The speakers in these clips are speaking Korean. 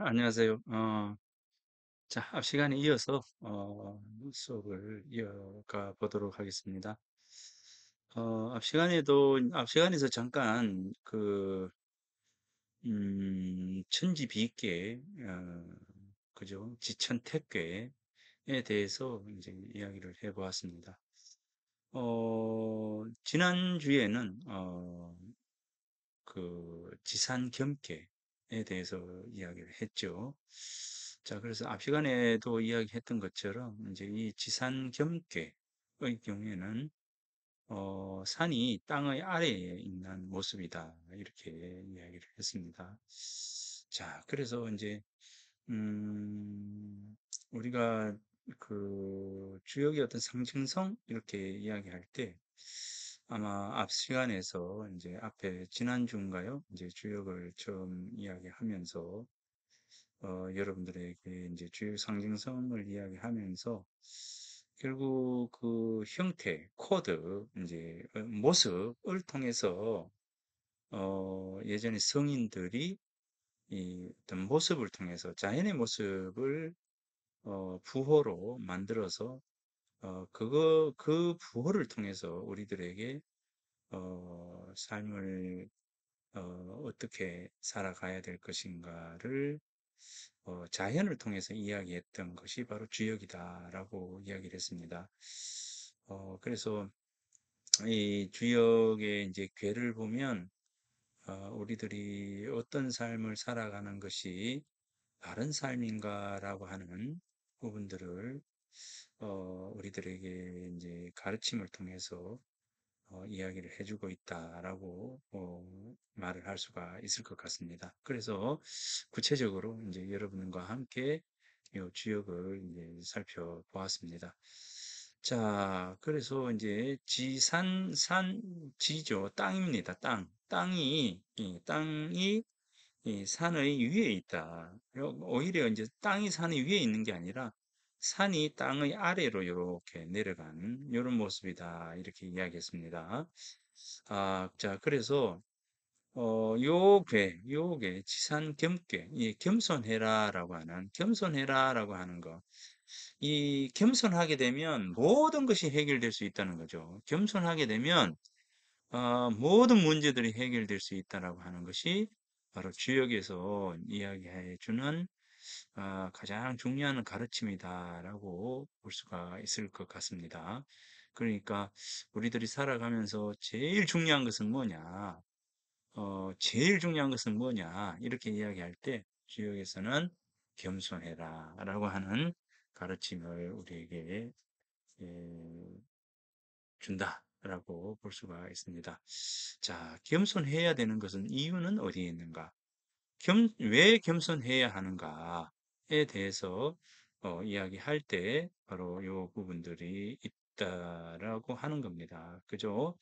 안녕하세요. 앞 시간에 이어서 수업을 이어가 보도록 하겠습니다. 앞 시간에서 잠깐 천지비계, 그죠? 지천택괴에 대해서 이제 이야기를 해보았습니다. 지난주에는 지산겸계에 대해서 이야기를 했죠. 자, 그래서 앞 시간에도 이야기했던 것처럼 이제 이 지산겸계의 경우에는 산이 땅의 아래에 있는 모습이다 이렇게 이야기를 했습니다. 자, 그래서 이제 우리가 주역의 어떤 상징성 이렇게 이야기할 때 아마 앞 시간에서 이제 앞에 지난주인가요? 이제 주역을 처음 이야기하면서 여러분들에게 이제 주역 상징성을 이야기하면서 결국 그 형태, 코드, 이제 모습을 통해서 예전에 성인들이 이 어떤 모습을 통해서 자연의 모습을 부호로 만들어서 그 부호를 통해서 우리들에게 삶을 어떻게 살아가야 될 것인가를 자연을 통해서 이야기했던 것이 바로 주역이다라고 이야기를 했습니다. 그래서 이 주역의 이제 괴를 보면 우리들이 어떤 삶을 살아가는 것이 바른 삶인가라고 하는 부분들을 우리들에게 이제 가르침을 통해서 이야기를 해주고 있다라고 말을 할 수가 있을 것 같습니다. 그래서 구체적으로 이제 여러분과 함께 이 주역을 이제 살펴보았습니다. 자, 그래서 이제 지죠. 땅입니다. 땅이 이 산의 위에 있다. 오히려 이제 땅이 산의 위에 있는 게 아니라 산이 땅의 아래로 이렇게 내려가는 이런 모습이다. 이렇게 이야기했습니다. 자, 그래서 요괴, 지산겸괴, 이 겸손해라라고 하는 거. 이 겸손하게 되면 모든 것이 해결될 수 있다는 거죠. 겸손하게 되면 모든 문제들이 해결될 수 있다라고 하는 것이 바로 주역에서 이야기해 주는 가장 중요한 가르침이다라고 볼 수가 있을 것 같습니다. 그러니까 우리들이 살아가면서 제일 중요한 것은 뭐냐, 이렇게 이야기할 때 주역에서는 겸손해라 라고 하는 가르침을 우리에게 예, 준다라고 볼 수가 있습니다. 자, 겸손해야 되는 것은 이유는 어디에 있는가? 왜 겸손해야 하는가에 대해서 이야기할 때 바로 이 부분들이 있다라고 하는 겁니다. 그죠?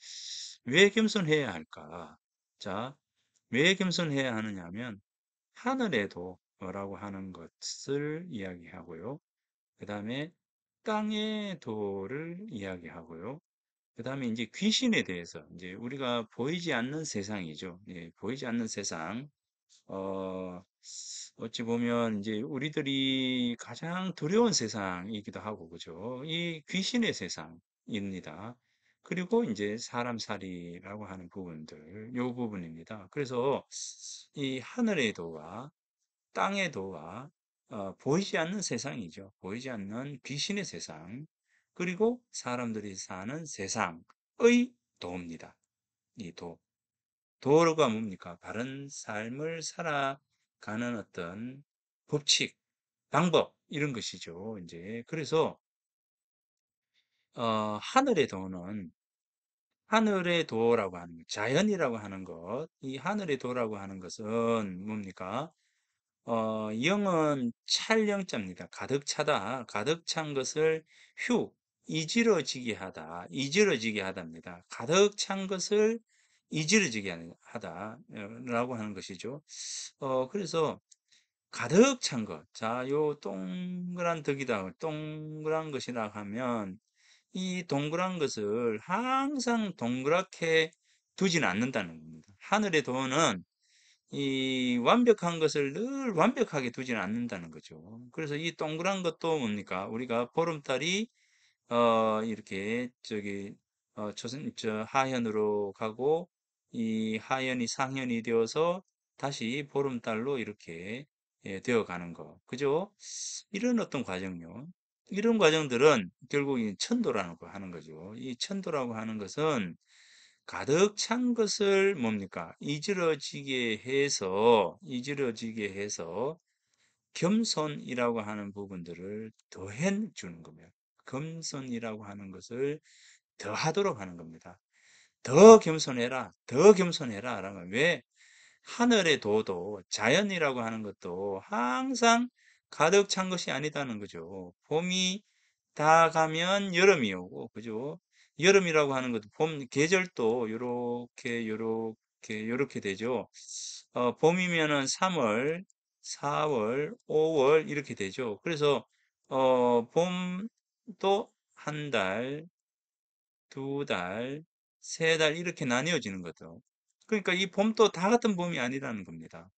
왜 겸손해야 할까? 자, 왜 겸손해야 하느냐면 하늘에도 라고 하는 것을 이야기하고요. 그 다음에 땅의 도를 이야기하고요. 그 다음에 이제 귀신에 대해서, 이제 우리가 보이지 않는 세상이죠. 예, 보이지 않는 세상. 어, 어찌 보면 이제 우리들이 가장 두려운 세상이기도 하고, 그죠? 이 귀신의 세상입니다. 그리고 이제 사람살이라고 하는 부분들, 요 부분입니다. 그래서 이 하늘의 도와 땅의 도와 보이지 않는 세상이죠. 보이지 않는 귀신의 세상, 그리고 사람들이 사는 세상의 도입니다. 이 도. 도가 뭡니까? 바른 삶을 살아가는 어떤 법칙, 방법, 이런 것이죠. 이제, 그래서, 하늘의 도라고 하는 것, 자연이라고 하는 것, 이 하늘의 도라고 하는 것은 뭡니까? 영은 찰영자입니다. 가득 차다. 가득 찬 것을 이지러지게 하답니다. 가득 찬 것을 이지러지게 하다라고 하는 것이죠. 그래서 가득 찬 것. 자, 요 동그란 덕이다. 동그란 것이라 하면 이 동그란 것을 항상 동그랗게 두지는 않는다는 겁니다. 하늘의 도는 이 완벽한 것을 늘 완벽하게 두지는 않는다는 거죠. 그래서 이 동그란 것도 뭡니까? 우리가 보름달이 이렇게 저기 초선 저 하현으로 가고 이 하현이 상현이 되어서 다시 보름달로 이렇게 되어 가는 거. 그죠? 이런 어떤 과정요. 이런 과정들은 결국 이 천도라는 거 하는 거죠. 이 천도라고 하는 것은 가득 찬 것을 뭡니까? 이지러지게 해서 겸손이라고 하는 부분들을 더해 주는 겁니다. 겸손이라고 하는 것을 더하도록 하는 겁니다. 더 겸손해라, 더 겸손해라. 라면 왜? 하늘의 도도 자연이라고 하는 것도 항상 가득 찬 것이 아니다는 거죠. 봄이 다 가면 여름이 오고, 그죠? 여름이라고 하는 것도 봄 계절도 요렇게 되죠. 봄이면은 3월, 4월, 5월 이렇게 되죠. 그래서 봄도 한 달, 두 달, 세 달 이렇게 나뉘어지는 거죠. 그러니까 이 봄도 다 같은 봄이 아니라는 겁니다.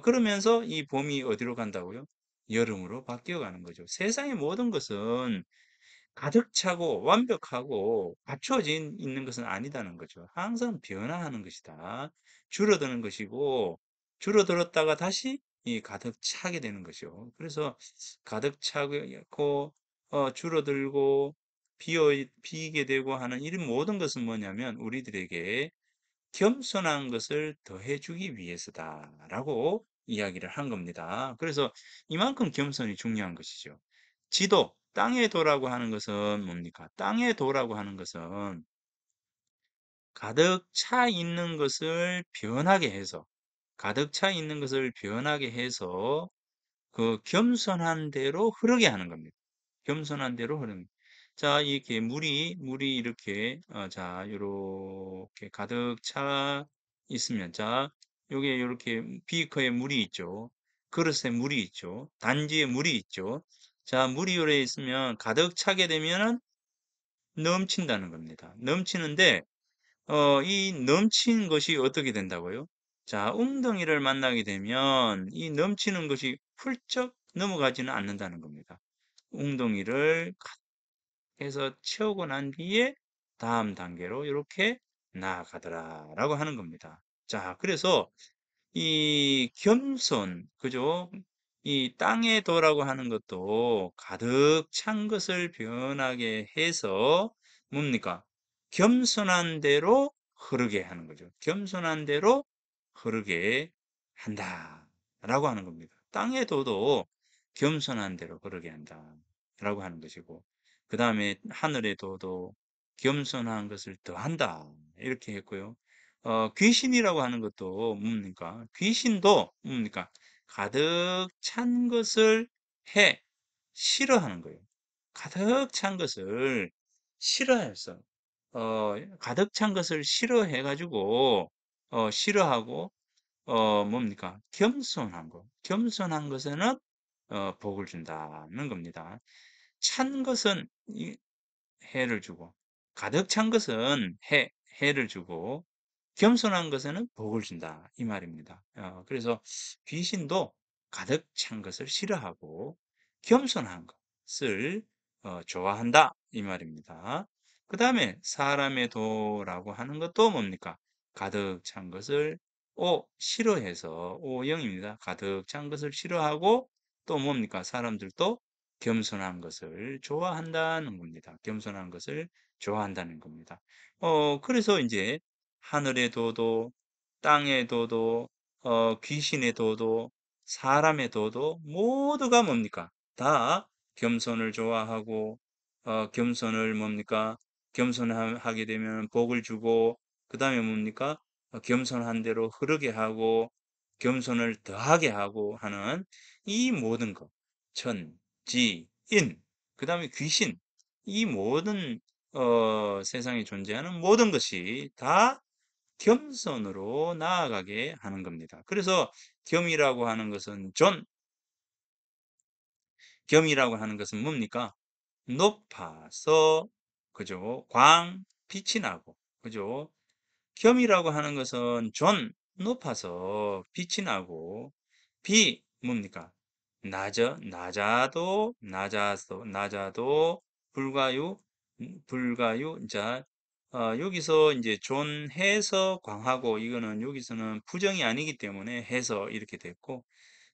그러면서 이 봄이 어디로 간다고요? 여름으로 바뀌어 가는 거죠. 세상의 모든 것은 가득 차고 완벽하고 갖추어진 있는 것은 아니다는 거죠. 항상 변화하는 것이다. 줄어드는 것이고 줄어들었다가 다시 이 가득 차게 되는 것이요. 그래서 가득 차고 줄어들고 비이게 되고 하는 이런 모든 것은 뭐냐면 우리들에게 겸손한 것을 더해주기 위해서다라고 이야기를 한 겁니다. 그래서 이만큼 겸손이 중요한 것이죠. 지도, 땅의 도라고 하는 것은 뭡니까? 땅의 도라고 하는 것은 가득 차 있는 것을 변하게 해서, 가득 차 있는 것을 변하게 해서 그 겸손한 대로 흐르게 하는 겁니다. 겸손한 대로 흐르는. 자, 이렇게 물이 이렇게, 자, 요렇게 가득 차 있으면, 자, 요게 요렇게 비커에 물이 있죠. 그릇에 물이 있죠. 단지에 물이 있죠. 자, 물이 요래 있으면 가득 차게 되면은 넘친다는 겁니다. 넘치는데, 이 넘친 것이 어떻게 된다고요? 자, 웅덩이를 만나게 되면 이 넘치는 것이 훌쩍 넘어가지는 않는다는 겁니다. 웅덩이를 해서 채우고 난 뒤에 다음 단계로 이렇게 나아가더라라고 하는 겁니다. 자, 그래서 이 겸손, 그죠? 이 땅의 도라고 하는 것도 가득 찬 것을 변하게 해서 뭡니까? 겸손한 대로 흐르게 하는 거죠. 겸손한 대로 흐르게 한다. 라고 하는 겁니다. 땅의 도도 겸손한 대로 흐르게 한다. 라고 하는 것이고, 그 다음에 하늘의 도도 겸손한 것을 더한다. 이렇게 했고요. 귀신이라고 하는 것도 뭡니까? 귀신도 뭡니까? 가득 찬 것을 싫어하는 거예요. 가득 찬 것을 싫어해서, 가득 찬 것을 싫어해가지고, 싫어하고, 뭡니까? 겸손한 거. 겸손한 것에는, 복을 준다는 겁니다. 찬 것은 해를 주고, 가득 찬 것은 해를 주고, 겸손한 것에는 복을 준다. 이 말입니다. 그래서 귀신도 가득 찬 것을 싫어하고, 겸손한 것을 좋아한다. 이 말입니다. 그 다음에 사람의 도라고 하는 것도 뭡니까? 가득 찬 것을 싫어해서 오영입니다. 가득 찬 것을 싫어하고 또 뭡니까? 사람들도 겸손한 것을 좋아한다는 겁니다. 겸손한 것을 좋아한다는 겁니다. 그래서 이제 하늘의 도도, 땅의 도도, 귀신의 도도, 사람의 도도 모두가 뭡니까? 다 겸손을 좋아하고, 겸손을 뭡니까? 겸손하게 되면 복을 주고, 그 다음에 뭡니까? 겸손한 대로 흐르게 하고, 겸손을 더하게 하고 하는 이 모든 것. 천, 지, 인, 그 다음에 귀신. 이 모든, 세상에 존재하는 모든 것이 다 겸손으로 나아가게 하는 겁니다. 그래서 겸이라고 하는 것은 겸이라고 하는 것은 뭡니까? 높아서, 그죠? 빛이 나고, 그죠? 겸이라고 하는 것은 높아서 빛이 나고 비 뭡니까? 낮아도 불가유 불가유 자 여기서 이제 존해서 광하고 이거는 여기서는 부정이 아니기 때문에 해서 이렇게 됐고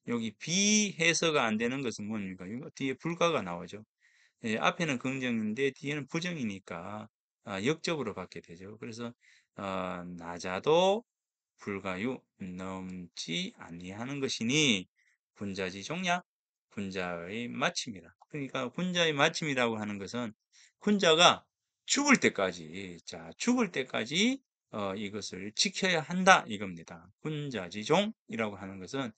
여기 비해서가 안 되는 것은 뭡니까? 이거 뒤에 불가가 나오죠. 예, 앞에는 긍정인데 뒤에는 부정이니까 역접으로 받게 되죠. 그래서 낮아도 불가유 넘지 아니하는 것이니 군자지 종냐 군자의 마침이라. 그러니까 군자의 마침이라고 하는 것은 군자가 죽을 때까지 죽을 때까지 이것을 지켜야 한다 이겁니다. 군자지종이라고 하는 것은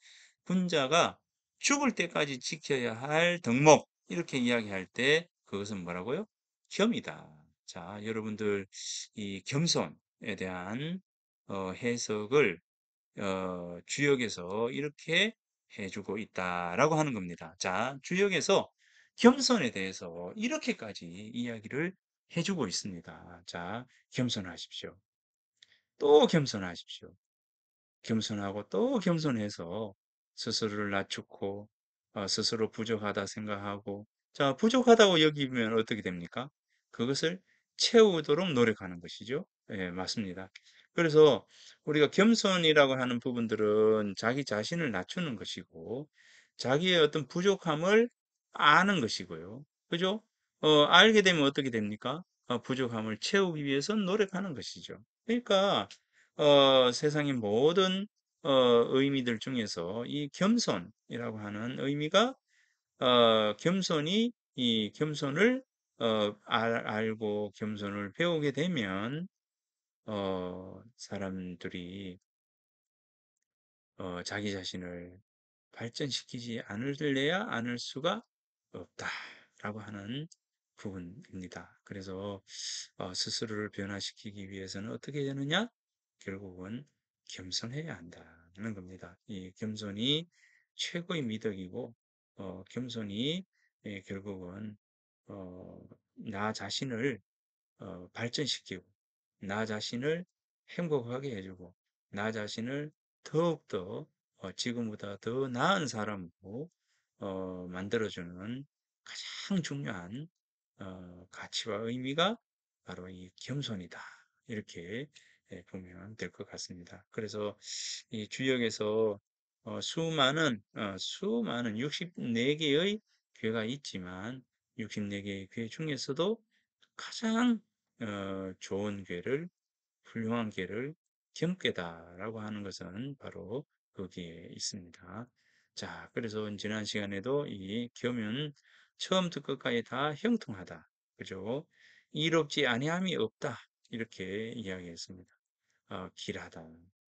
군자가 죽을 때까지 지켜야 할 덕목 이렇게 이야기할 때 그것은 뭐라고요? 겸이다. 자, 여러분들 이 겸손에 대한 해석을 주역에서 이렇게 해주고 있다라고 하는 겁니다. 자, 주역에서 겸손에 대해서 이렇게까지 이야기를 해주고 있습니다. 자, 겸손하십시오. 또 겸손하십시오. 겸손하고 또 겸손해서 스스로를 낮추고 스스로 부족하다 생각하고 자 부족하다고 여기면 어떻게 됩니까? 그것을 채우도록 노력하는 것이죠. 예, 맞습니다. 그래서 우리가 겸손이라고 하는 부분들은 자기 자신을 낮추는 것이고 자기의 어떤 부족함을 아는 것이고요. 그죠? 알게 되면 어떻게 됩니까? 부족함을 채우기 위해서 노력하는 것이죠. 그러니까 세상의 모든 의미들 중에서 이 겸손이라고 하는 의미가 겸손이 이 겸손을 알고 겸손을 배우게 되면 사람들이 자기 자신을 발전시키지 않으려야 않을 수가 없다라고 하는 부분입니다. 그래서 스스로를 변화시키기 위해서는 어떻게 되느냐? 결국은 겸손해야 한다는 겁니다. 이 겸손이 최고의 미덕이고 겸손이 결국은 나 자신을 발전시키고 나 자신을 행복하게 해주고 나 자신을 더욱더 지금보다 더 나은 사람으로 만들어주는 가장 중요한 가치와 의미가 바로 이 겸손이다. 이렇게 보면 될 것 같습니다. 그래서 이 주역에서 수많은 64개의 괴가 있지만 64개의 괴 중에서도 가장 좋은 괴를 훌륭한 괴를 겸괴다라고 하는 것은 바로 거기에 있습니다. 자, 그래서 지난 시간에도 이 겸은 처음부터 끝까지 다 형통하다. 그죠? 이롭지 아니함이 없다. 이렇게 이야기했습니다. 길하다.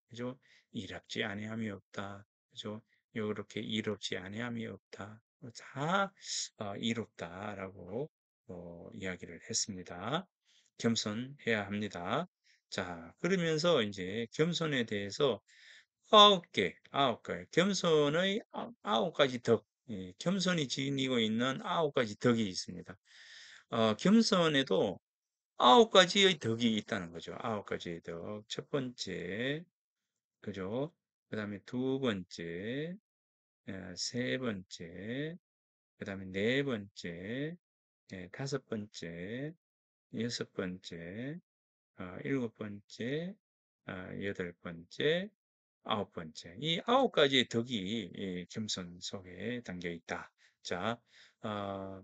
그죠? 이롭지 아니함이 없다. 그죠? 이렇게 이롭지 아니함이 없다. 다 이롭다라고 이야기를 했습니다. 겸손해야 합니다. 자, 그러면서 이제 겸손에 대해서 아홉 개, 겸손의 아홉 가지 덕, 겸손이 지니고 있는 아홉 가지 덕이 있습니다. 겸손에도 아홉 가지의 덕이 있다는 거죠. 아홉 가지의 덕. 첫 번째, 그죠? 그 다음에 두 번째, 세 번째, 그 다음에 네 번째, 다섯 번째, 여섯 번째, 일곱 번째, 여덟 번째, 아홉 번째. 이 아홉 가지의 덕이 이 겸손 속에 담겨 있다. 자, 어,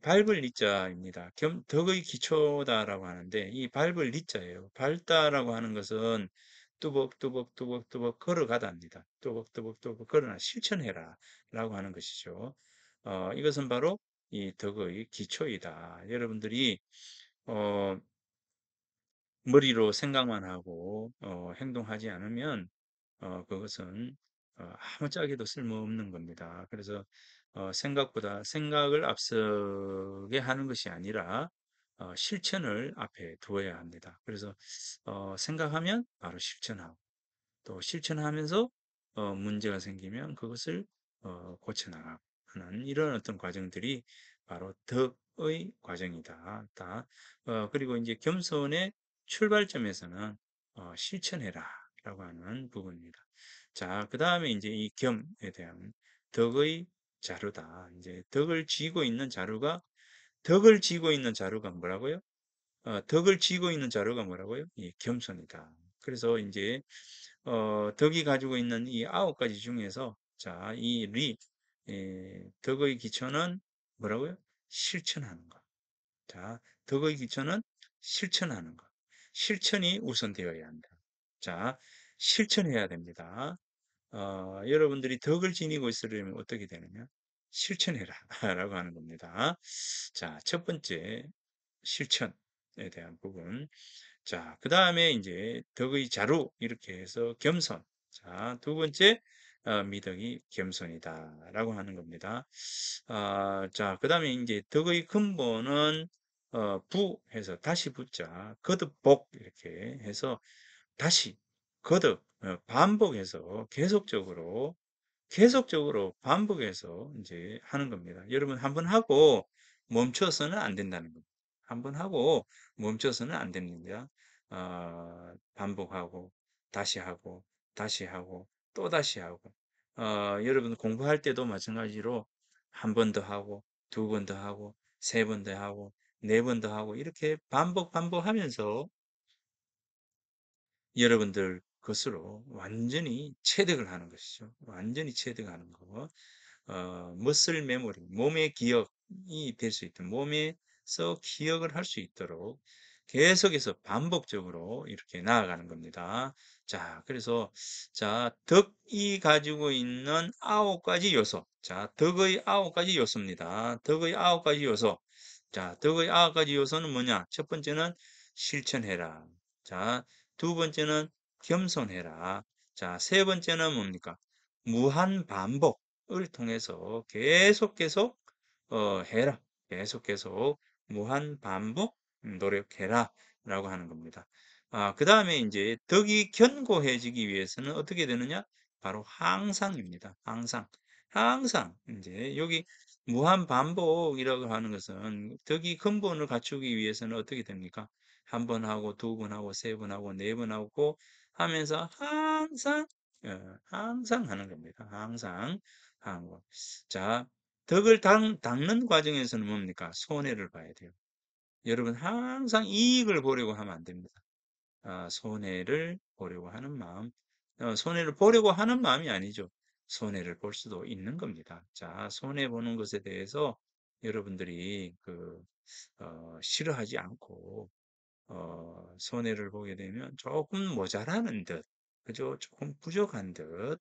밟을 리자입니다. 덕의 기초다라고 하는데 이 밟을 리자예요. 밟다라고 하는 것은 뚜벅뚜벅뚜벅뚜벅 걸어가다입니다. 뚜벅뚜벅뚜벅 걸어나 실천해라 라고 하는 것이죠. 이것은 바로 이 덕의 기초이다. 여러분들이 어, 머리로 생각만 하고 행동하지 않으면 그것은 아무짝에도 쓸모없는 겁니다. 그래서 생각보다 생각을 앞서게 하는 것이 아니라 실천을 앞에 두어야 합니다. 그래서 생각하면 바로 실천하고 또 실천하면서 문제가 생기면 그것을 고쳐나가고 하는 이런 어떤 과정들이 바로 덕의 과정이다. 그리고 이제 겸손의 출발점에서는 실천해라. 라고 하는 부분입니다. 자, 그 다음에 이제 이 겸에 대한 덕의 자루다. 이제 덕을 쥐고 있는 자루가 뭐라고요? 덕을 쥐고 있는 자루가 뭐라고요? 이 겸손이다. 그래서 이제 덕이 가지고 있는 이 9가지 중에서 자, 덕의 기초는 뭐라고요? 실천하는 것. 자, 덕의 기초는 실천하는 것. 실천이 우선되어야 한다. 자, 실천해야 됩니다. 여러분들이 덕을 지니고 있으려면 어떻게 되느냐? 실천해라. 라고 하는 겁니다. 자, 첫 번째, 실천에 대한 부분. 자, 그 다음에 이제 덕의 자루, 이렇게 해서 겸손. 자, 두 번째, 미덕이 겸손이다. 라고 하는 겁니다. 자, 그 다음에 이제 덕의 근본은, 부해서 다시 붙자. 거듭복, 이렇게 해서 다시, 거듭, 반복해서 계속적으로 반복해서 이제 하는 겁니다. 여러분 한 번 하고 멈춰서는 안 된다는 겁니다. 한 번 하고 멈춰서는 안 됩니다. 반복하고 다시 하고 다시 하고 또 다시 하고 여러분 공부할 때도 마찬가지로 한 번 더 하고 두 번 더 하고 세 번 더 하고 네 번 더 하고 이렇게 반복하면서 여러분들 것으로 완전히 체득을 하는 것이죠. 완전히 체득하는 거. 머슬 메모리, 몸의 기억이 될 수 있도록, 몸에서 기억을 할 수 있도록 계속해서 반복적으로 이렇게 나아가는 겁니다. 자, 그래서, 자, 덕이 가지고 있는 9가지 요소. 자, 덕의 9가지 요소입니다. 덕의 9가지 요소. 자, 덕의 9가지 요소는 뭐냐? 첫 번째는 실천해라. 자, 두 번째는 겸손해라. 자, 세 번째는 뭡니까? 무한 반복을 통해서 계속 해라. 계속 무한 반복 노력해라. 라고 하는 겁니다. 그 다음에 이제 덕이 견고해지기 위해서는 어떻게 되느냐? 바로 항상입니다. 항상. 항상. 이제 여기 무한 반복이라고 하는 것은 덕이 근본을 갖추기 위해서는 어떻게 됩니까? 한 번 하고 두 번 하고 세 번 하고 네 번 하고 하면서 항상 하는 겁니다. 항상 하는 거. 자, 덕을 닦는 과정에서는 뭡니까? 손해를 봐야 돼요. 여러분 항상 이익을 보려고 하면 안 됩니다. 손해를 보려고 하는 마음, 손해를 보려고 하는 마음이 아니죠. 손해를 볼 수도 있는 겁니다. 자, 손해 보는 것에 대해서 여러분들이 싫어하지 않고 손해를 보게 되면 조금 모자라는 듯, 그죠? 조금 부족한 듯,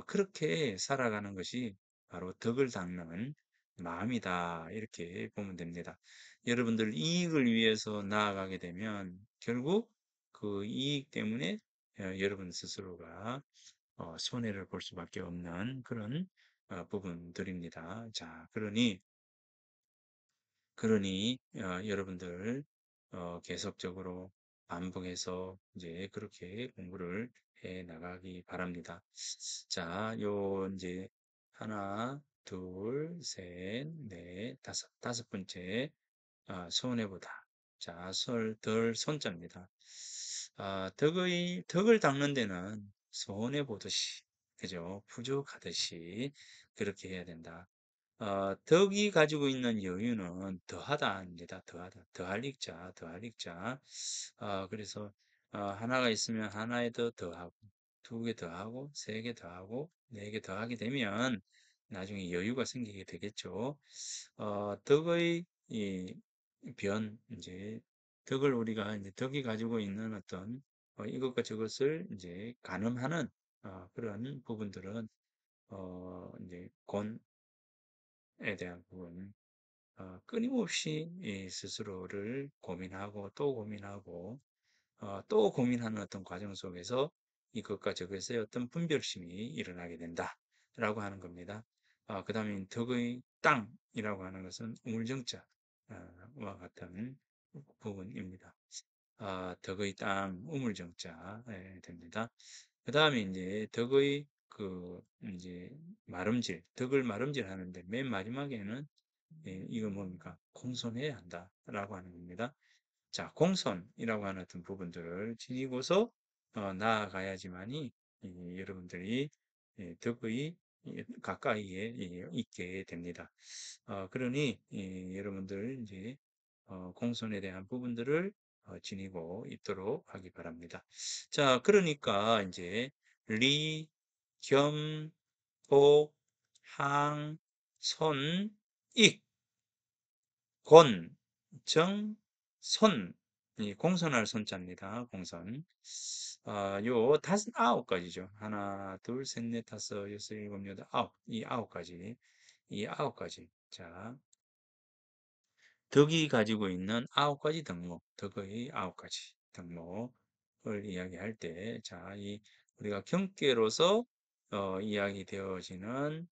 그렇게 살아가는 것이 바로 덕을 닦는 마음이다. 이렇게 보면 됩니다. 여러분들 이익을 위해서 나아가게 되면 결국 그 이익 때문에 여러분 스스로가 손해를 볼 수밖에 없는 그런 부분들입니다. 자, 그러니 여러분들 계속적으로 반복해서 이제 그렇게 공부를 해 나가기 바랍니다. 자, 요 이제 하나, 둘, 셋, 넷, 다섯 번째 손해보다. 자, 덜 손자입니다. 덕을 닦는 데는 손해보듯이, 그죠? 부족하듯이 그렇게 해야 된다. 덕이 가지고 있는 여유는 더하다입니다. 더하다. 더할 읽자, 더할 읽자. 그래서 하나가 있으면 하나에 더하고, 두 개 더하고, 세 개 더하고, 네 개 더하게 되면 나중에 여유가 생기게 되겠죠. 덕의 이 이제 우리가 이제 덕이 가지고 있는 어떤 이것과 저것을 이제 가늠하는 그런 부분들은 이제 곤에 대한 부분 끊임없이 이 스스로를 고민하고 또 고민하고 또 고민하는 어떤 과정 속에서 이것과 저것의 어떤 분별심이 일어나게 된다라고 하는 겁니다. 그 다음에 덕의 땅이라고 하는 것은 우물정자와 같은 부분입니다. 덕의 땅, 우물정자 됩니다. 그 다음에 이제 덕의 이제 덕을 마름질 하는데 맨 마지막에는 이거 뭡니까? 공손해야 한다라고 하는 겁니다. 자, 공손이라고 하는 어떤 부분들을 지니고서 나아가야지만이 여러분들이 덕의 가까이에 있게 됩니다. 그러니 여러분들 이제 공손에 대한 부분들을 지니고 있도록 하기 바랍니다. 자, 그러니까 이제 리, 겸, 복, 항, 손, 익, 권, 정, 손. 이 공손할 손자입니다. 공손. 요 아홉 가지죠. 하나, 둘, 셋, 넷, 다섯, 여섯, 일곱, 여덟, 아홉. 이 아홉 가지. 이 아홉 가지. 자, 덕이 가지고 있는 아홉 가지 덕목, 덕의 아홉 가지 덕목을 이야기할 때, 자, 우리가 경계로서 이야기되어지는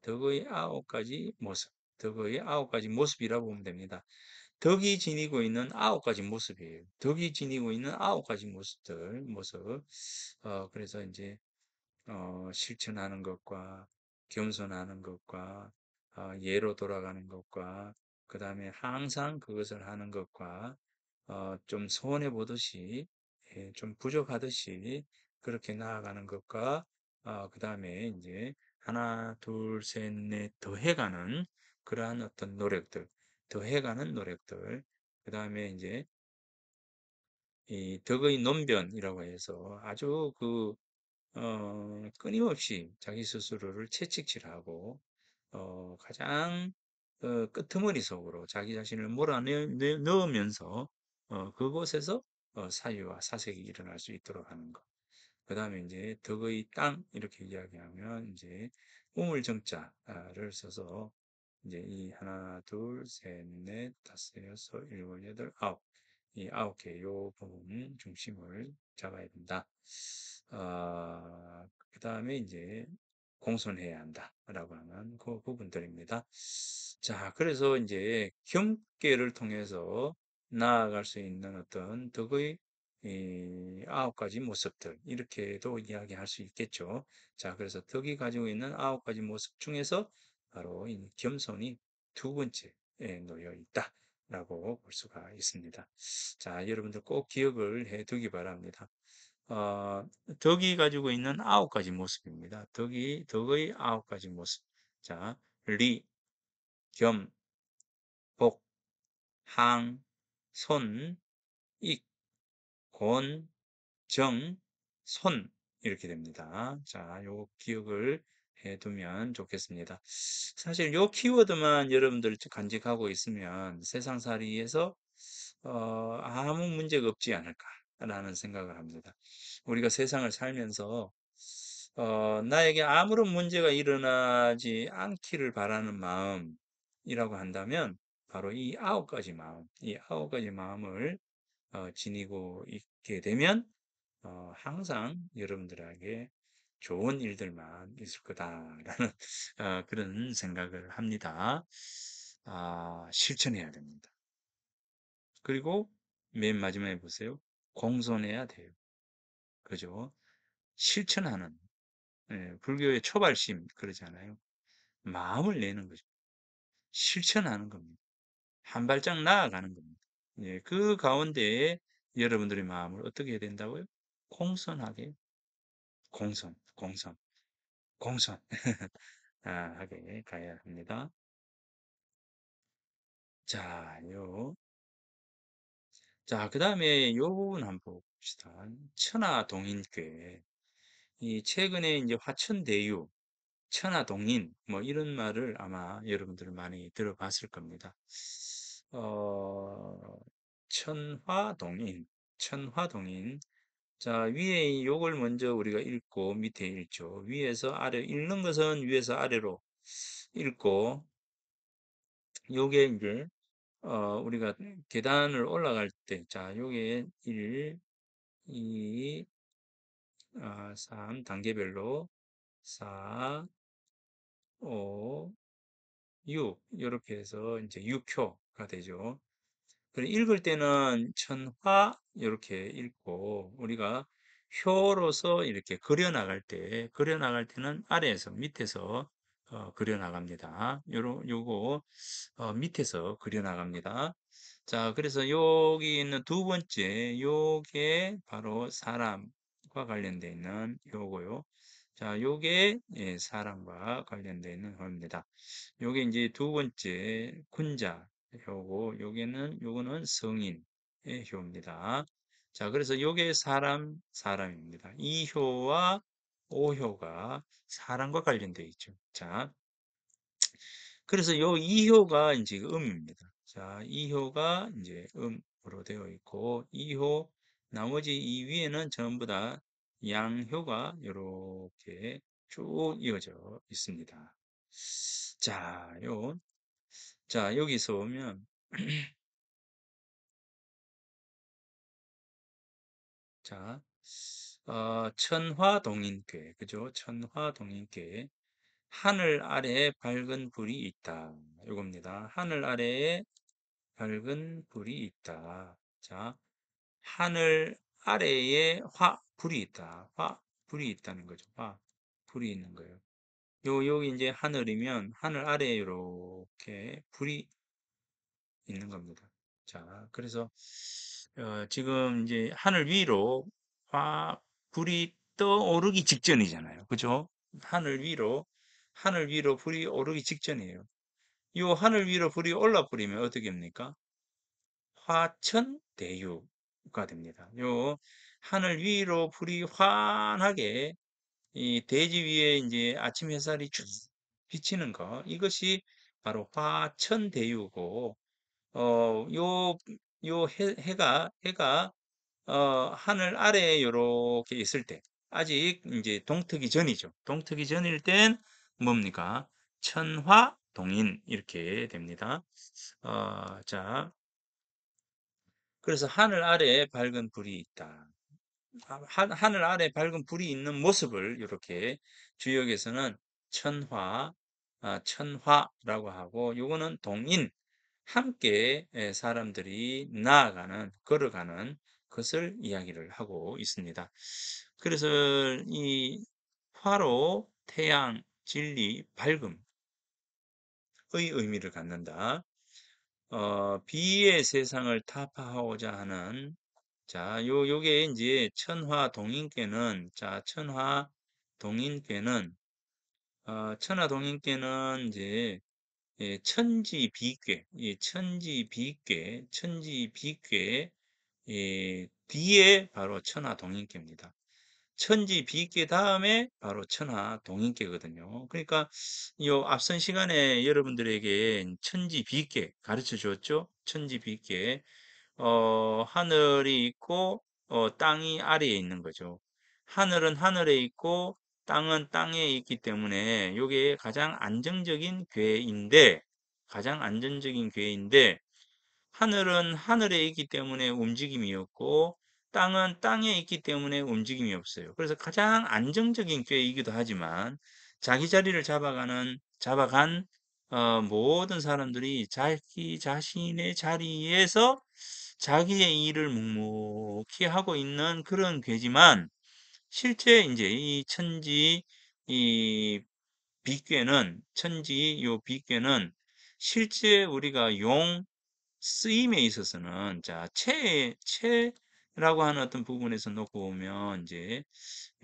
덕의 아홉 가지 모습, 덕의 아홉 가지 모습이라고 보면 됩니다. 덕이 지니고 있는 아홉 가지 모습이에요. 덕이 지니고 있는 아홉 가지 모습. 그래서 이제 실천하는 것과 겸손하는 것과 예로 돌아가는 것과 그 다음에 항상 그것을 하는 것과 좀 손해 보듯이 좀 부족하듯이 그렇게 나아가는 것과 그 다음에 이제 하나 둘 셋 넷 더해가는 그러한 어떤 노력들 더해가는 노력들 그 다음에 이제 이 덕의 논변이라고 해서 아주 끊임없이 자기 스스로를 채찍질하고, 가장, 끄트머리 속으로 자기 자신을 넣으면서, 그곳에서, 사유와 사색이 일어날 수 있도록 하는 것. 그 다음에 이제 덕의 땅, 이렇게 이야기하면, 이제 우물정자를 써서, 이제 이 하나, 둘, 셋, 넷, 다섯, 여섯, 일곱, 여덟, 아홉. 이 아홉 개, 요 부분 중심을 잡아야 된다. 그 다음에 이제 공손해야 한다라고 하는 그 부분들입니다. 자, 그래서 이제 경계를 통해서 나아갈 수 있는 어떤 덕의 이 아홉 가지 모습들 이렇게도 이야기할 수 있겠죠. 자, 그래서 덕이 가지고 있는 아홉 가지 모습 중에서 바로 이 겸손이 두 번째에 놓여 있다라고 볼 수가 있습니다. 자, 여러분들 꼭 기억을 해 두기 바랍니다. 덕이 가지고 있는 아홉 가지 모습입니다. 덕의 아홉 가지 모습. 자, 리, 겸, 복, 항, 손, 익, 곤, 정, 손 이렇게 됩니다. 자, 요 기억을 해두면 좋겠습니다. 사실 요 키워드만 여러분들 간직하고 있으면 세상살이에서 아무 문제가 없지 않을까라는 생각을 합니다. 우리가 세상을 살면서 나에게 아무런 문제가 일어나지 않기를 바라는 마음이라고 한다면 바로 이 아홉 가지 마음, 이 아홉 가지 마음을 지니고 있게 되면 항상 여러분들에게 좋은 일들만 있을 거다라는 그런 생각을 합니다. 실천해야 됩니다. 그리고 맨 마지막에 보세요. 공손해야 돼요. 그죠? 실천하는 불교의 초발심 그러잖아요. 마음을 내는 거죠. 실천하는 겁니다. 한 발짝 나아가는 겁니다. 예, 그 가운데에 여러분들의 마음을 어떻게 해야 된다고요? 공손하게, 공손, 공손 하게 가야 합니다. 자, 그 다음에 요 부분 한번 봅시다. 천하동인께. 이 최근에 이제 화천대유, 천하동인, 뭐 이런 말을 아마 여러분들 많이 들어봤을 겁니다. 어, 천화동인, 천화동인. 자, 위에 요걸 먼저 우리가 읽고 밑에 읽죠. 위에서 아래, 읽는 것은 위에서 아래로 읽고, 요게 이제, 우리가 계단을 올라갈 때, 자, 요게 1, 2, 3, 단계별로 4, 5, 6, 이렇게 해서 이제 6효가 되죠. 그리고 읽을 때는 천화 이렇게 읽고 우리가 효로서 이렇게 그려 나갈 때는 아래에서 밑에서 그려 나갑니다. 요거 밑에서 그려 나갑니다. 자, 그래서 여기 있는 두 번째 요게 바로 사람 사랑과 관련되어 있는 효고요. 자, 요게 예, 사랑과 관련되어 있는 효입니다. 요게 이제 두 번째 군자 효고, 요거는 성인의 효입니다. 자, 그래서 요게 사람입니다. 이 효와 오 효가 사람과 관련되어 있죠. 자, 그래서 요 이효가 이제 음입니다. 자, 이효가 이제 음으로 되어 있고, 이효, 나머지 이 위에는 전부 다 양효가 이렇게 쭉 이어져 있습니다. 자, 여기서 오면, 자, 천화동인께, 그죠? 천화동인께, 하늘 아래에 밝은 불이 있다. 요겁니다. 하늘 아래에 밝은 불이 있다. 자, 하늘 아래에 불이 있다. 불이 있다는 거죠. 불이 있는 거예요. 여기 이제 하늘이면 하늘 아래에 이렇게 불이 있는 겁니다. 자, 그래서 지금 이제 하늘 위로 불이 떠오르기 직전이잖아요. 그죠? 하늘 위로 불이 오르기 직전이에요. 이 하늘 위로 불이 올라 버리면 어떻게 됩니까? 화천대유가 됩니다. 요 하늘 위로 불이 환하게 이 대지 위에 이제 아침 햇살이 쭉 비치는 거, 이것이 바로 화천대유고, 요 해가 하늘 아래에 요렇게 있을 때, 아직 이제 동트기 전이죠. 동트기 전일 땐 뭡니까? 천화동인 이렇게 됩니다. 자, 그래서 하늘 아래에 밝은 불이 있다. 하늘 아래 밝은 불이 있는 모습을 이렇게 주역에서는 천화라고 하고, 요거는 동인, 함께 사람들이 걸어가는 것을 이야기를 하고 있습니다. 그래서 이 화로, 태양, 진리, 밝음의 의미를 갖는다. 비의 세상을 타파하고자 하는, 자, 요게 이제 천화동인께는 이제 예, 천지비괴, 예, 뒤에 바로 천하동인께입니다. 천지비괴 다음에 바로 천하동인께거든요. 그러니까 요 앞선 시간에 여러분들에게 천지비괴 가르쳐 주었죠. 천지비괴. 하늘이 있고 땅이 아래에 있는 거죠. 하늘은 하늘에 있고 땅은 땅에 있기 때문에 이게 가장 안정적인 궤인데, 하늘은 하늘에 있기 때문에 움직임이 없고 땅은 땅에 있기 때문에 움직임이 없어요. 그래서 가장 안정적인 궤이기도 하지만, 자기 자리를 잡아간 모든 사람들이 자기 자신의 자리에서 자기의 일을 묵묵히 하고 있는 그런 궤지만, 실제 이제 이 요 비괴는 실제 우리가 쓰임에 있어서는, 자, 체라고 하는 어떤 부분에서 놓고 보면, 이제,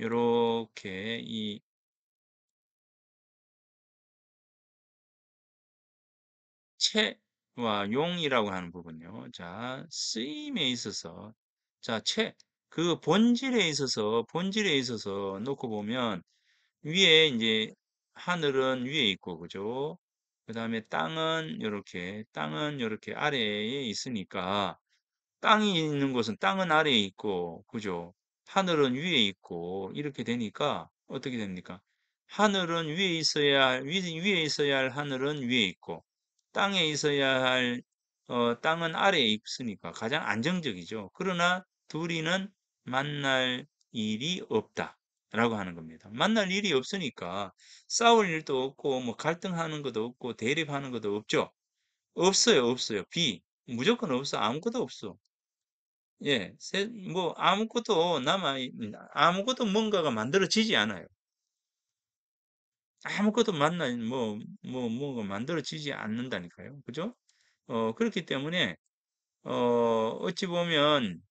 요렇게 체와 용이라고 하는 부분요. 자, 쓰임에 있어서, 자, 그 본질에 있어서 놓고 보면, 위에 이제 하늘은 위에 있고, 그죠? 그 다음에 땅은 이렇게 아래에 있으니까, 땅이 있는 곳은 땅은 아래에 있고, 그죠? 하늘은 위에 있고, 이렇게 되니까 어떻게 됩니까? 위에 있어야 할 하늘은 위에 있고, 땅에 있어야 할, 땅은 아래에 있으니까 가장 안정적이죠. 그러나 둘이는 만날 일이 없다. 라고 하는 겁니다. 만날 일이 없으니까 싸울 일도 없고, 뭐 갈등하는 것도 없고, 대립하는 것도 없죠. 없어요. 무조건 없어. 아무것도 없어. 예, 뭐, 아무것도 뭔가가 만들어지지 않아요. 아무것도 뭐가 만들어지지 않는다니까요. 그죠? 그렇기 때문에, 어찌 보면,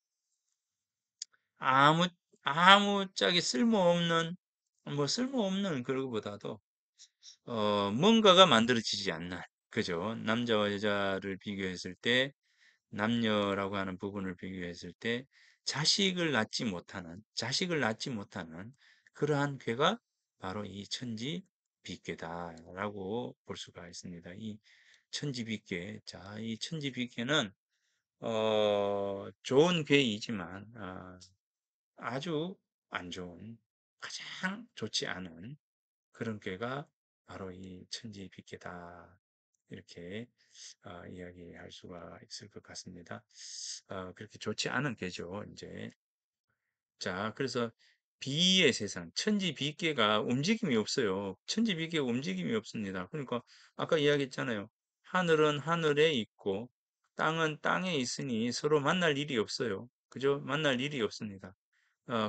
아무짝에 쓸모없는 그거보다도 뭔가가 만들어지지 않는, 그죠? 남자와 여자를 비교했을 때, 남녀라고 하는 부분을 비교했을 때, 자식을 낳지 못하는 그러한 괴가 바로 이 천지빗괴다라고 볼 수가 있습니다. 이 천지빗괴. 자, 이 천지빗괴는, 좋은 괴이지만, 아주 안 좋은, 가장 좋지 않은 그런 꾀가 바로 이 천지빗개다. 이렇게 이야기할 수가 있을 것 같습니다. 그렇게 좋지 않은 꾀죠. 이제 자, 그래서 비의 세상, 천지빗개가 움직임이 없어요. 천지빗개가 움직임이 없습니다. 그러니까 아까 이야기했잖아요. 하늘은 하늘에 있고 땅은 땅에 있으니 서로 만날 일이 없어요. 그죠? 만날 일이 없습니다.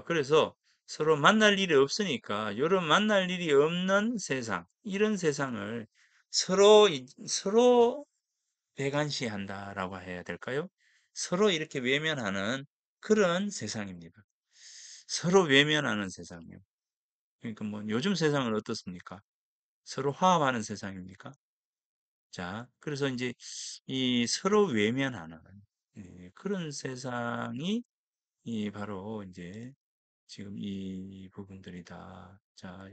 그래서 서로 만날 일이 없으니까 이런 만날 일이 없는 세상, 이런 세상을 서로 배관시한다라고 해야 될까요? 서로 이렇게 외면하는 그런 세상입니다. 서로 외면하는 세상이요. 그러니까 뭐 요즘 세상은 어떻습니까? 서로 화합하는 세상입니까? 자, 그래서 이제 이 서로 외면하는 그런 세상이 이 바로 이제 지금 이 부분들이다. 자,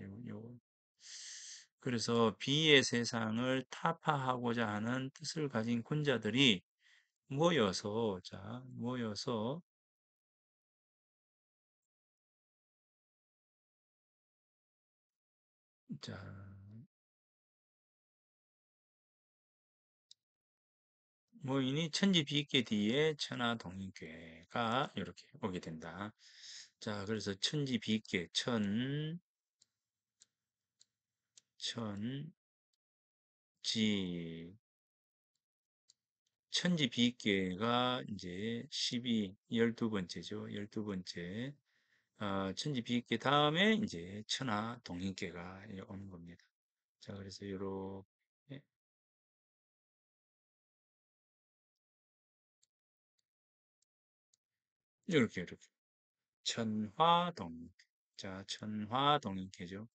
그래서 비의 세상을 타파하고자 하는 뜻을 가진 군자들이 모여서, 자, 모이니 천지비계 뒤에 천하동인괴가 이렇게 오게 된다. 자, 그래서 천지비계, 천지, 천지비계가 이제 12번째죠. 12번째. 천지비계 다음에 이제 천하동인괴가 오는 겁니다. 자, 그래서 이렇게 천화동. 자, 천화동인캐죠.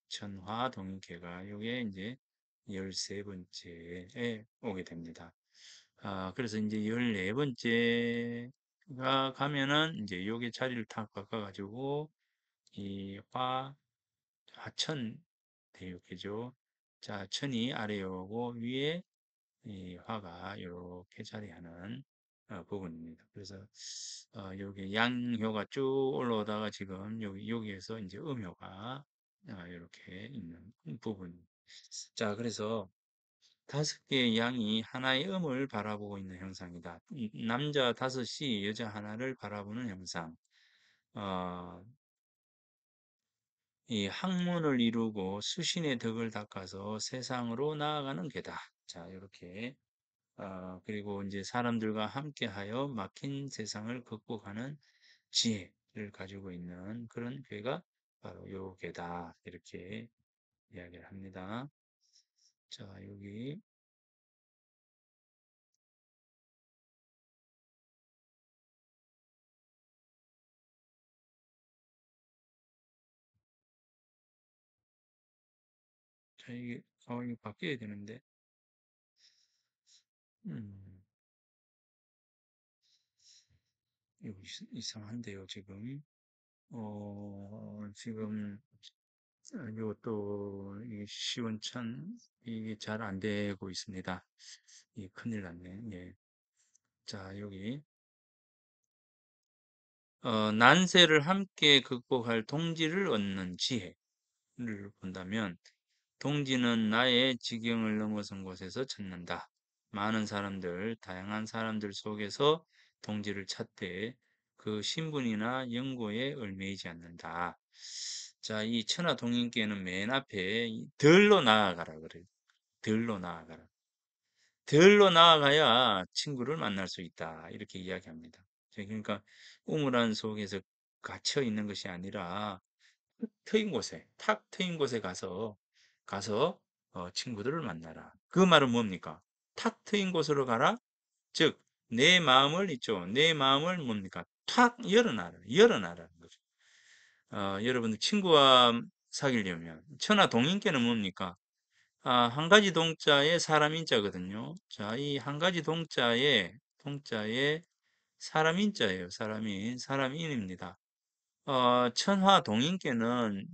천화동인캐가 요게 이제 13번째에 오게 됩니다. 그래서 이제 14번째가 가면은 이제 요게 자리를 탁 바꿔가지고 이 하천 대육해죠. 자, 천이 아래에 오고 위에 이 화가 이렇게 자리하는 부분입니다. 그래서 여기 양효가 쭉 올라오다가 지금 여기에서 이제 음효가 이렇게 있는 부분. 자, 그래서 5개의 양이 하나의 음을 바라보고 있는 형상이다. 남자 5이 여자 하나를 바라보는 형상. 어, 이 학문을 이루고 수신의 덕을 닦아서 세상으로 나아가는 게다. 자, 이렇게 그리고 이제 사람들과 함께하여 막힌 세상을 극복하는 지혜를 가지고 있는 그런 괴가 바로 요 괴다. 이렇게 이야기를 합니다. 자, 여기, 자, 이게 바뀌어야 되는데, 음, 이거 이상한데요, 지금. 지금, 이것도, 이 시원찮, 이게 잘 안 되고 있습니다. 이 큰일 났네. 예. 자, 여기. 난세를 함께 극복할 동지를 얻는 지혜를 본다면, 동지는 나의 지경을 넘어선 곳에서 찾는다. 많은 사람들, 다양한 사람들 속에서 동지를 찾되 그 신분이나 연고에 얽매이지 않는다. 자, 이 천하동인께는 맨 앞에 덜로 나아가라 그래요. 덜로 나아가라. 덜로 나아가야 친구를 만날 수 있다. 이렇게 이야기합니다. 그러니까 우물안 속에서 갇혀 있는 것이 아니라 탁 트인 곳에 가서 친구들을 만나라. 그 말은 뭡니까? 탁 트인 곳으로 가라. 즉, 내 마음을 뭡니까? 탁 열어놔라. 열어놔라는 거죠. 여러분들 친구와 사귀려면 천하 동인께는 뭡니까? 한 가지 동자에 사람 인자거든요. 자, 이 한 가지 동자에 사람 인자예요. 사람인입니다. 천하 동인께는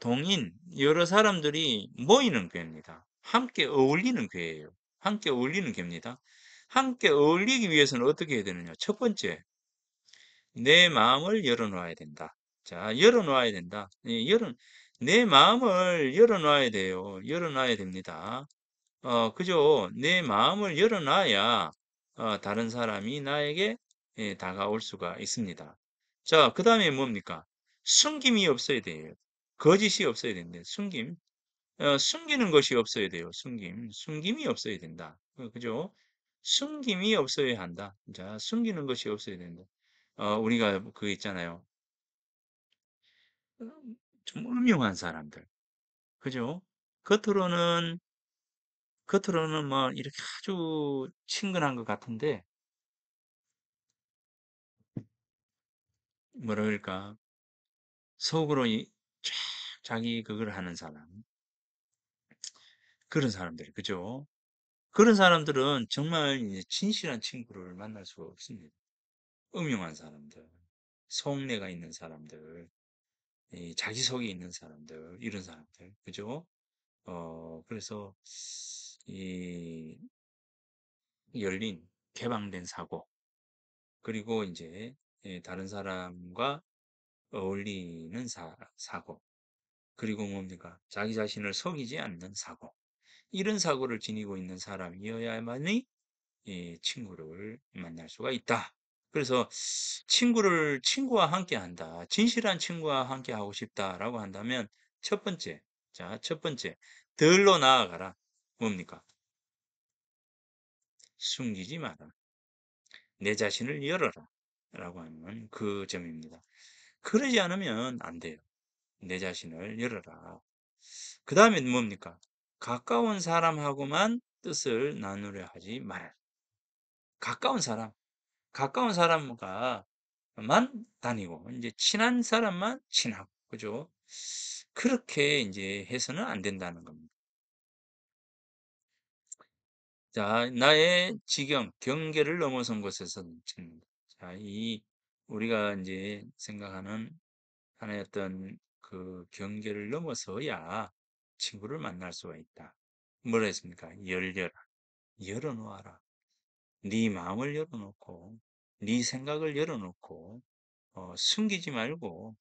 동인, 여러 사람들이 모이는 괴입니다. 함께 어울리는 괴예요. 함께 어울리는 괴입니다. 함께 어울리기 위해서는 어떻게 해야 되느냐? 첫 번째, 내 마음을 열어놓아야 된다. 자, 열어놓아야 된다. 내 마음을 열어놔야 돼요. 열어놔야 됩니다. 그죠? 내 마음을 열어놔야 다른 사람이 나에게 다가올 수가 있습니다. 자, 그 다음에 뭡니까? 숨김이 없어야 돼요. 거짓이 없어야 된대. 숨기는 것이 없어야 돼요. 숨김이 없어야 된다. 그죠? 숨김이 없어야 한다. 자, 숨기는 것이 없어야 된다. 우리가 그 있잖아요. 좀 음흉한 사람들. 그죠? 겉으로는, 겉으로는 뭐 이렇게 아주 친근한 것 같은데, 뭐라 그럴까? 속으로 쫙 자기 그걸 하는 사람. 그런 사람들. 그죠? 그런 사람들은 정말 이제 진실한 친구를 만날 수가 없습니다. 음흉한 사람들, 속내가 있는 사람들, 이 자기 속에 있는 사람들, 이런 사람들, 그죠? 그래서 이 열린, 개방된 사고, 그리고 이제 다른 사람과 어울리는 사고, 그리고 뭡니까? 자기 자신을 속이지 않는 사고, 이런 사고를 지니고 있는 사람이어야만이 친구를 만날 수가 있다. 그래서 친구와 함께 한다. 진실한 친구와 함께 하고 싶다라고 한다면 첫 번째, 자, 첫 번째, 덜로 나아가라. 뭡니까? 숨기지 마라. 내 자신을 열어라. 라고 하는 그 점입니다. 그러지 않으면 안 돼요. 내 자신을 열어라. 그 다음에 뭡니까? 가까운 사람하고만 뜻을 나누려 하지 말아라. 가까운 사람. 가까운 사람과 만 다니고 이제 친한 사람만 친하고 그죠? 그렇게 이제 해서는 안 된다는 겁니다. 자, 나의 지경, 경계를 넘어선 곳에서는 친다. 자, 이 우리가 이제 생각하는 하나의 어떤 그 경계를 넘어서야 친구를 만날 수가 있다. 뭐라 했습니까? 열려라. 열어놓아라. 네 마음을 열어놓고, 네 생각을 열어놓고, 숨기지 말고,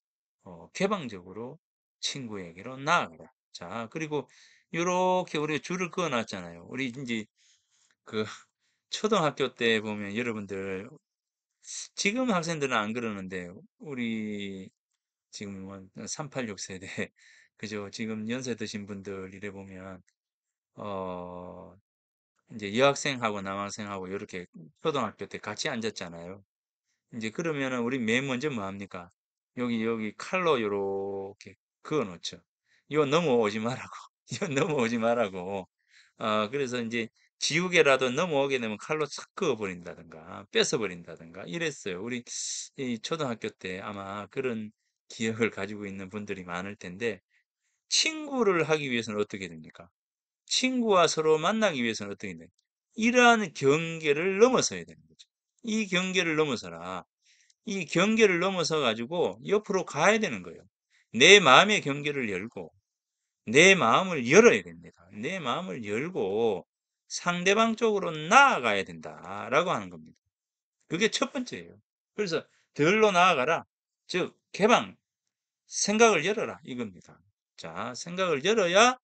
개방적으로 친구에게로 나아가라. 자, 그리고 요렇게 우리 줄을 그어 놨잖아요. 우리 이제 그 초등학교 때 보면 여러분들, 지금 학생들은 안 그러는데, 우리 지금 뭐 386 세대, 그죠? 지금 연세 드신 분들 이래 보면, 어, 이제 여학생하고 남학생하고 이렇게 초등학교 때 같이 앉았잖아요. 이제 그러면은 우리 맨 먼저 뭐 합니까? 여기 칼로 요렇게 그어 놓죠. 이거 넘어오지 말라고. 이거 넘어오지 말라고. 그래서 이제 지우개라도 넘어오게 되면 칼로 싹 그어 버린다든가 뺏어 버린다든가 이랬어요. 우리 이 초등학교 때 아마 그런 기억을 가지고 있는 분들이 많을 텐데 친구를 하기 위해서는 어떻게 됩니까? 친구와 서로 만나기 위해서는 어떻게 돼? 이러한 경계를 넘어서야 되는 거죠. 이 경계를 넘어서라. 이 경계를 넘어서 가지고 옆으로 가야 되는 거예요. 내 마음의 경계를 열고 내 마음을 열어야 됩니다. 내 마음을 열고 상대방 쪽으로 나아가야 된다라고 하는 겁니다. 그게 첫 번째예요. 그래서 덜로 나아가라. 즉 개방, 생각을 열어라 이겁니다. 자, 생각을 열어야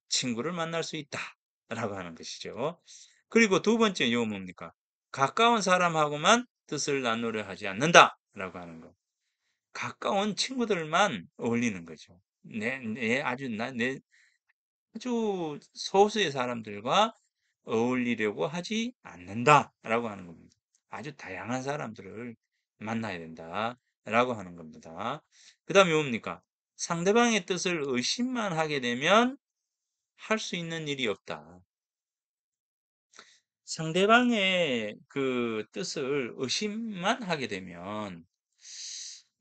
친구를 만날 수 있다라고 하는 것이죠. 그리고 두 번째 요 뭡니까? 가까운 사람하고만 뜻을 나누려 하지 않는다라고 하는 거. 가까운 친구들만 어울리는 거죠. 내 아주 소수의 사람들과 어울리려고 하지 않는다라고 하는 겁니다. 아주 다양한 사람들을 만나야 된다라고 하는 겁니다. 그 다음에 뭡니까? 상대방의 뜻을 의심만 하게 되면 할 수 있는 일이 없다. 상대방의 그 뜻을 의심만 하게 되면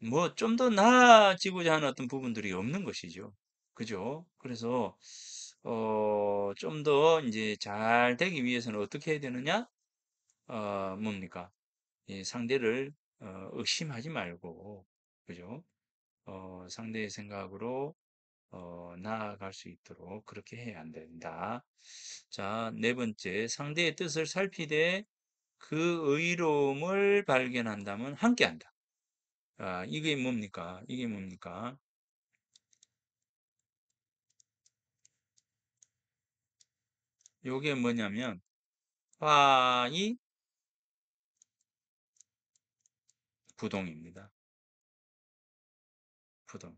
뭐 좀 더 나아지고자 하는 어떤 부분들이 없는 것이죠. 그죠? 그래서 좀 더 이제 잘 되기 위해서는 어떻게 해야 되느냐? 뭡니까? 이 상대를 의심하지 말고, 그죠? 상대의 생각으로 나아갈 수 있도록 그렇게 해야 안 된다. 자, 네 번째, 상대의 뜻을 살피되 그 의로움을 발견한다면 함께한다. 이게 뭡니까? 이게 뭡니까? 요게 뭐냐면 화이 부동입니다. 부동.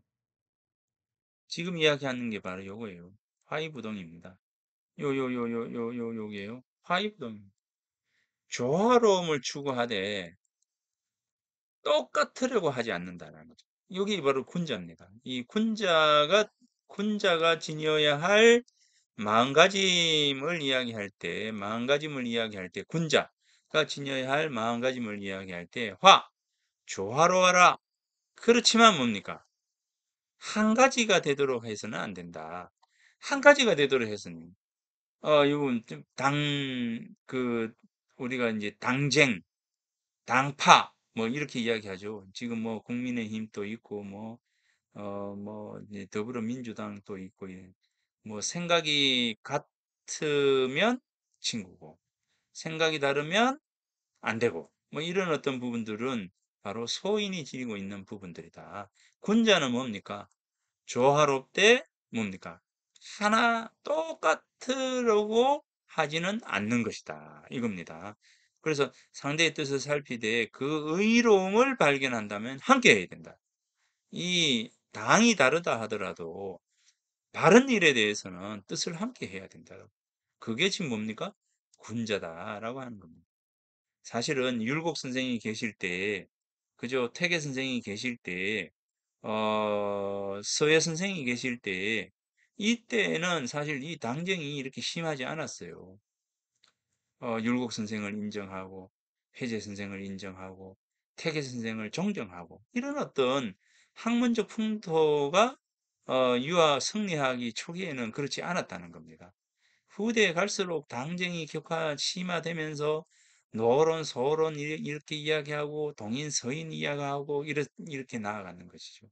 지금 이야기하는 게 바로 요거예요. 화이 부동입니다. 요게요. 화이 부동. 조화로움을 추구하되 똑같으려고 하지 않는다는 거죠. 여기 바로 군자입니다. 이 군자가 지녀야 할 마음가짐을 이야기할 때, 군자가 지녀야 할 마음가짐을 이야기할 때, 조화로워라. 그렇지만 뭡니까? 한 가지가 되도록 해서는 안 된다. 한 가지가 되도록 해서는, 이건 좀 우리가 이제 당파, 뭐, 이렇게 이야기하죠. 지금 뭐, 국민의힘도 있고, 이제 더불어민주당도 있고, 예. 뭐, 생각이 같으면 친구고, 생각이 다르면 안 되고, 뭐, 이런 어떤 부분들은 바로 소인이 지니고 있는 부분들이다. 군자는 뭡니까? 조화롭되 뭡니까? 하나 똑같으려고 하지는 않는 것이다. 이겁니다. 그래서 상대의 뜻을 살피되 그 의로움을 발견한다면 함께 해야 된다. 이 당이 다르다 하더라도 바른 일에 대해서는 뜻을 함께 해야 된다. 그게 지금 뭡니까? 군자다라고 하는 겁니다. 사실은 율곡 선생이 계실 때, 그죠? 태계 선생이 계실 때, 서예 선생이 계실 때, 이때는 사실 이 당정이 이렇게 심하지 않았어요. 율곡 선생을 인정하고, 해제 선생을 인정하고, 태계 선생을 존경하고, 이런 어떤 학문적 풍토가 유아 성리학이 초기에는 그렇지 않았다는 겁니다. 후대에 갈수록 당정이 심화되면서 노론, 소론 이렇게 이야기하고 동인, 서인 이야기하고 이렇게 나아가는 것이죠.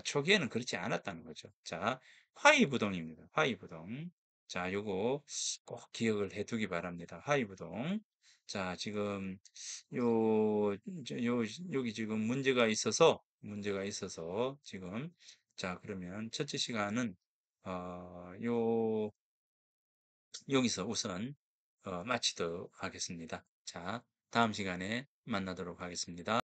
초기에는 그렇지 않았다는 거죠. 자, 화이부동입니다. 화이부동. 자, 요거 꼭 기억을 해 두기 바랍니다. 화이부동. 자, 지금 요, 여기 지금 문제가 있어서 지금 자, 그러면 첫째 시간은 여기서 우선 마치도록 하겠습니다. 자, 다음 시간에 만나도록 하겠습니다.